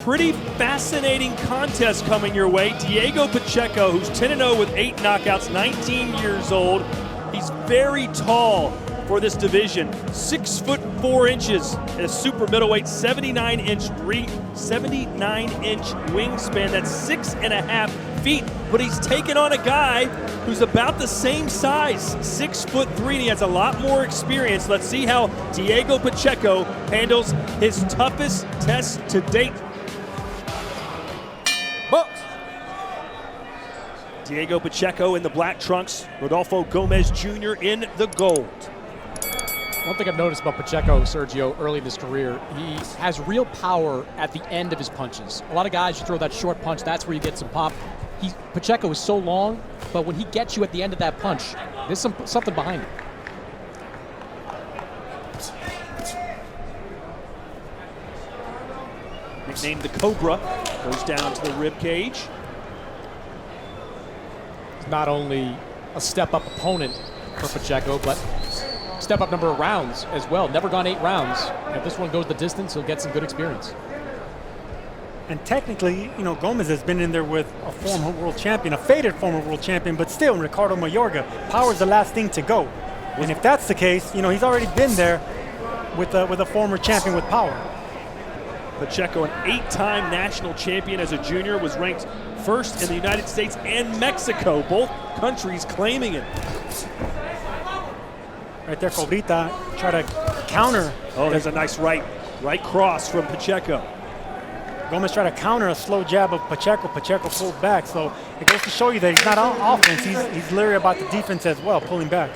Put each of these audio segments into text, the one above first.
pretty fascinating contest coming your way. Diego Pacheco, who's 10-0 with 8 knockouts, 19 years old. He's very tall for this division. 6 foot 4 inches at a super middleweight, 79-inch wingspan. That's 6.5 feet. But he's taken on a guy who's about the same size, 6 foot 3, and he has a lot more experience. Let's see how Diego Pacheco handles his toughest test to date. Diego Pacheco in the black trunks, Rodolfo Gomez Jr. in the gold. One thing I've noticed about Pacheco, Sergio, early in his career, he has real power at the end of his punches. A lot of guys, you throw that short punch, that's where you get some pop. Pacheco is so long, but when he gets you at the end of that punch, there's something behind it. Nicknamed the Cobra, goes down to the rib cage. It's not only a step-up opponent for Pacheco, but step-up number of rounds as well. Never gone 8 rounds. And if this one goes the distance, he'll get some good experience. And technically, you know, Gomez has been in there with a former world champion, a faded former world champion, but still, Ricardo Mayorga. Power's the last thing to go. And if that's the case, you know, he's already been there with a former champion with power. Pacheco, an 8-time national champion as a junior, was ranked first in the United States and Mexico, both countries claiming it. Right there, Cobrita, try to counter. Oh, there's a nice right cross from Pacheco. Gomez tried to counter a slow jab of Pacheco. Pacheco pulled back, so it goes to show you that he's not on offense. He's leery about the defense as well, pulling back.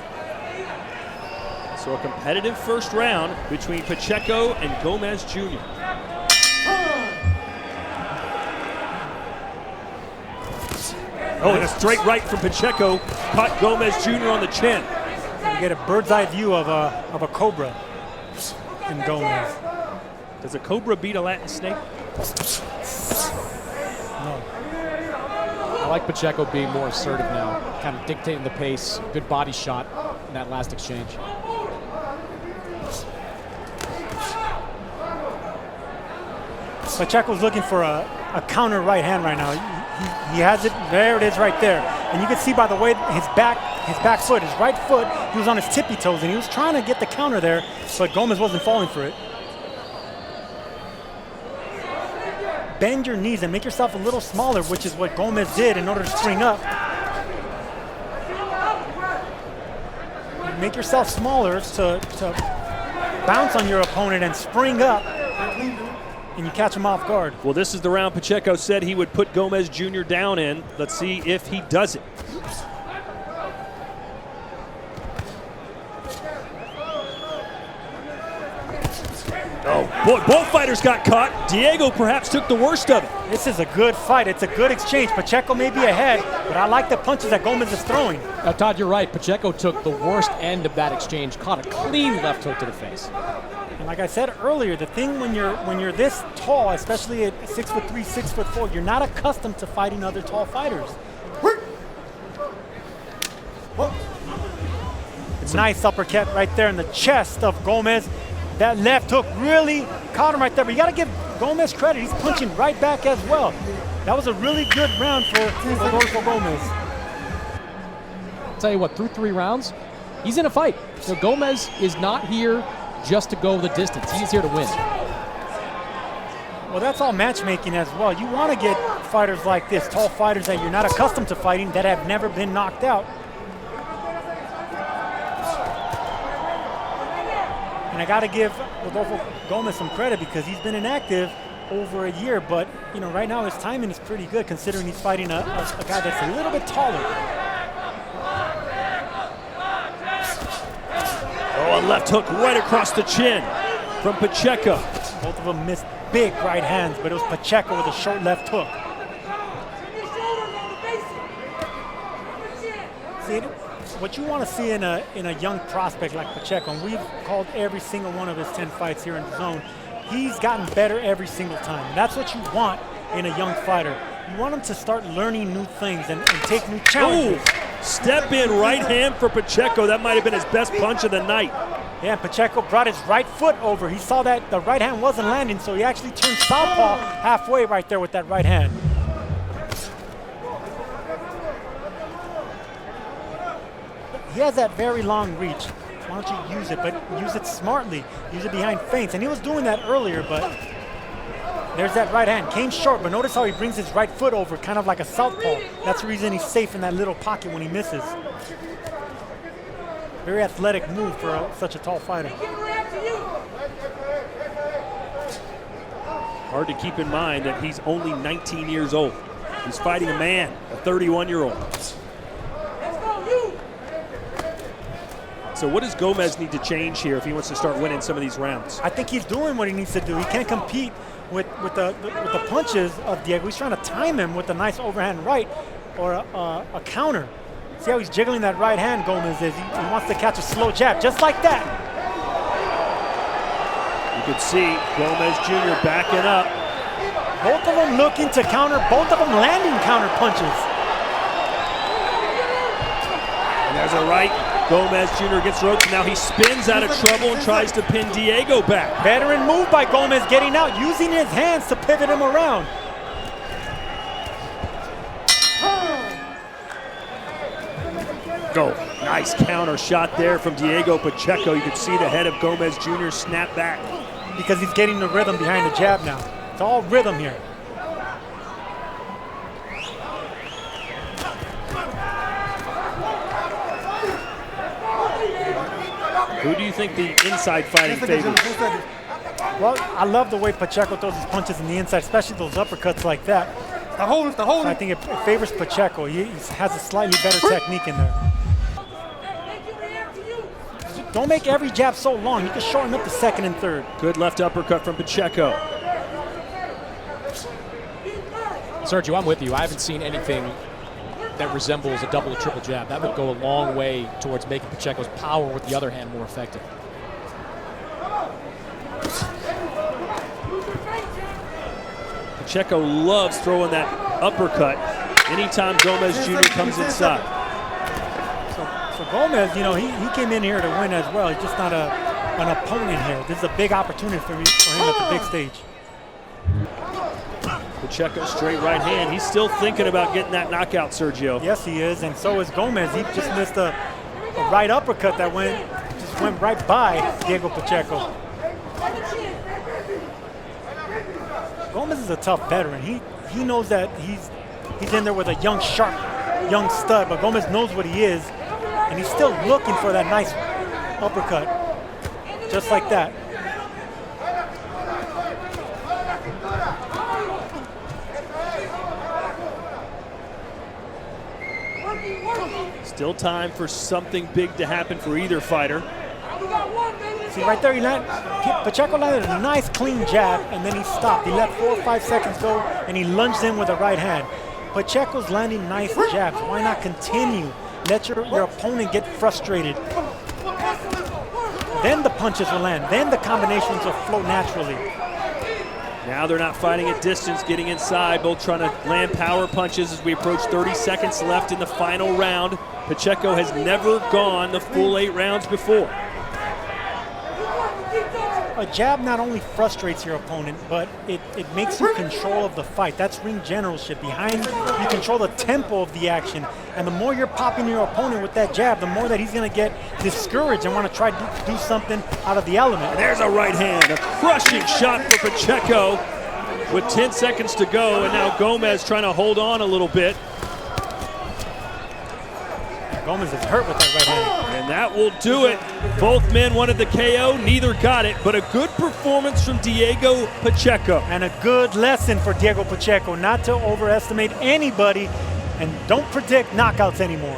So a competitive first round between Pacheco and Gomez Jr. Oh, and a straight right from Pacheco caught Gomez Jr. on the chin. You get a bird's eye view of a cobra in Gomez. Does a cobra beat a Latin snake? No. I like Pacheco being more assertive now, kind of dictating the pace. Good body shot in that last exchange. Pacheco's looking for a counter right hand right now. He has it. There it is right there. And you can see by the way his back foot, his right foot, he was on his tippy toes and he was trying to get the counter there, but Gomez wasn't falling for it. Bend your knees and make yourself a little smaller, which is what Gomez did in order to spring up. Make yourself smaller to bounce on your opponent and spring up, and you catch him off guard. Well, this is the round Pacheco said he would put Gomez Jr. down in. Let's see if he does it. Oh, boy, both fighters got caught. Diego perhaps took the worst of it. This is a good fight. It's a good exchange. Pacheco may be ahead, but I like the punches that Gomez is throwing. Todd, you're right. Pacheco took the worst end of that exchange, caught a clean left hook to the face. And like I said earlier, the thing when you're this tall, especially at 6'3", 6'4", you're not accustomed to fighting other tall fighters. It's a nice uppercut right there in the chest of Gomez. That left hook really caught him right there, but you got to give Gomez credit. He's punching right back as well. That was a really good round for Rodolfo Gomez. I'll tell you what, through 3 rounds, he's in a fight. So Gomez is not here just to go the distance. He's here to win. Well, that's all matchmaking as well. You want to get fighters like this, tall fighters that you're not accustomed to fighting, that have never been knocked out. And I got to give Rodolfo Gomez some credit because he's been inactive over a year, but you know, right now his timing is pretty good considering he's fighting a guy that's a little bit taller. Oh, a left hook right across the chin from Pacheco. Both of them missed big right hands, but it was Pacheco with a short left hook. See, what you want to see in a young prospect like Pacheco, and we've called every single one of his 10 fights here in the zone, he's gotten better every single time. And that's what you want in a young fighter. You want him to start learning new things and take new challenges. Ooh. Step in right hand for Pacheco. That might have been his best punch of the night. Yeah, Pacheco brought his right foot over. He saw that the right hand wasn't landing, so he actually turned southpaw halfway right there with that right hand. He has that very long reach. Why don't you use it, but use it smartly. Use it behind feints. And he was doing that earlier, but there's that right hand. Came short, but notice how he brings his right foot over, kind of like a southpaw. That's the reason he's safe in that little pocket when he misses. Very athletic move for such a tall fighter. Hard to keep in mind that he's only 19 years old. He's fighting a man, a 31-year-old. So what does Gomez need to change here if he wants to start winning some of these rounds? I think he's doing what he needs to do. He can't compete with the punches of Diego. He's trying to time him with a nice overhand right or a counter. See how he's jiggling that right hand, Gomez is. He wants to catch a slow jab, just like that. You can see Gomez Jr. backing up. Both of them looking to counter, both of them landing counter punches. And there's a right. Gomez Jr. gets roped. Now he spins out of trouble and tries to pin Diego back. Veteran move by Gomez, getting out, using his hands to pivot him around. Go. Nice counter shot there from Diego Pacheco. You can see the head of Gomez Jr. snap back. Because he's getting the rhythm behind the jab now. It's all rhythm here. Who do you think the inside fighting favors? Well, I love the way Pacheco throws his punches in the inside, especially those uppercuts like that. So I think it favors Pacheco. He has a slightly better technique in there. Don't make every jab so long. You can shorten up the second and third. Good left uppercut from Pacheco. Sergio, I'm with you. I haven't seen anything that resembles a double or triple jab. That would go a long way towards making Pacheco's power with the other hand more effective. Pacheco loves throwing that uppercut anytime Gomez Jr. comes inside. So Gomez, you know, he came in here to win as well. He's just not an opponent here. This is a big opportunity for him at the big stage. Pacheco straight right hand. He's still thinking about getting that knockout, Sergio. Yes, he is, and so is Gomez. He just missed a right uppercut that went right by Diego Pacheco. Gomez is a tough veteran. He knows that he's in there with a young, sharp, young stud, but Gomez knows what he is, and he's still looking for that nice uppercut, just like that. Still time for something big to happen for either fighter. See right there, Pacheco landed a nice clean jab, and then he stopped. He let 4 or 5 seconds go, and he lunged in with a right hand. Pacheco's landing nice jabs. Why not continue? Let your opponent get frustrated. Then the punches will land. Then the combinations will flow naturally. Now they're not fighting at distance, getting inside, both trying to land power punches as we approach 30 seconds left in the final round. Pacheco has never gone the full 8 rounds before. A jab not only frustrates your opponent, but it makes you control of the fight. That's ring generalship. Behind, you control the tempo of the action. And the more you're popping your opponent with that jab, the more that he's going to get discouraged and want to try to do something out of the element. And there's a right hand, a crushing shot for Pacheco with 10 seconds to go. And now Gomez trying to hold on a little bit. Gomez is hurt with that right hand. And that will do it. Both men wanted the KO, neither got it, but a good performance from Diego Pacheco. And a good lesson for Diego Pacheco, not to overestimate anybody and don't predict knockouts anymore.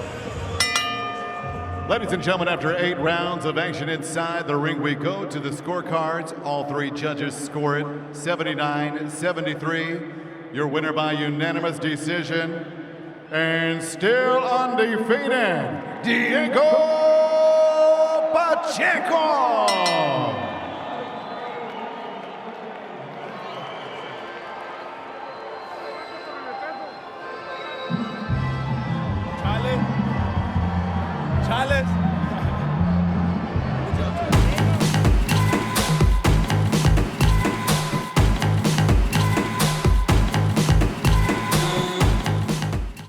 Ladies and gentlemen, after 8 rounds of action inside the ring, we go to the scorecards. All 3 judges score it 79-73. Your winner by unanimous decision, and still undefeated, Diego Pacheco. Gonzalez.